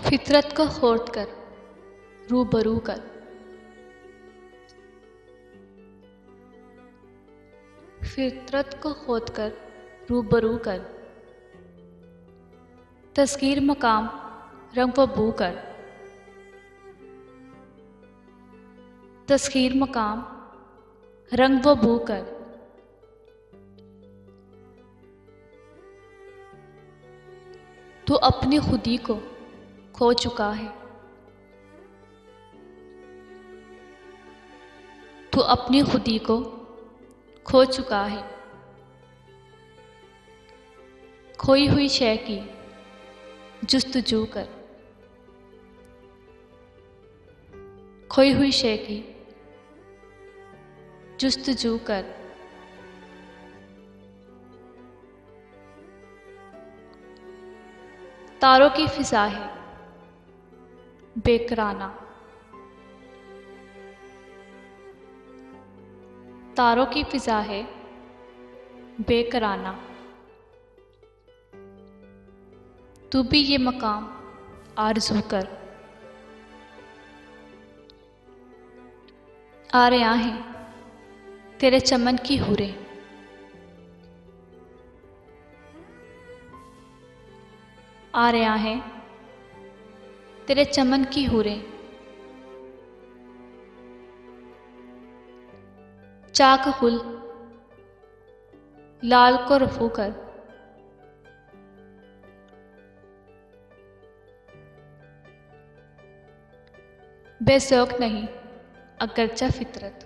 फितरत को खोद कर रूबरू कर। फितरत को खोद कर रूबरू कर। तस्गीर मकाम रंग व बू कर। तस्गीर मकाम रंग व बू कर। तू अपनी खुदी को खो चुका है। तू अपनी खुदी को खो चुका है। खोई हुई शय की जुस्तजू कर। खोई हुई शय की जुस्तजू कर। तारों की फिजा है बेकराना। तारों की फिजा है बेकराना। तू भी ये मकाम आरज़ू कर। आ रहा है तेरे चमन की हुरें। आ रहा है तेरे चमन की हुरें। चाक गुल लाल को रफू कर। बेशौक नहीं अगरचा फितरत।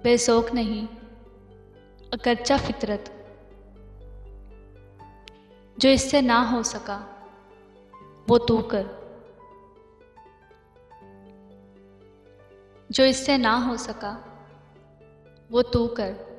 बेशौक नहीं अगरचा फितरत। जो इससे ना हो सका वो तू कर। जो इससे ना हो सका वो तू कर।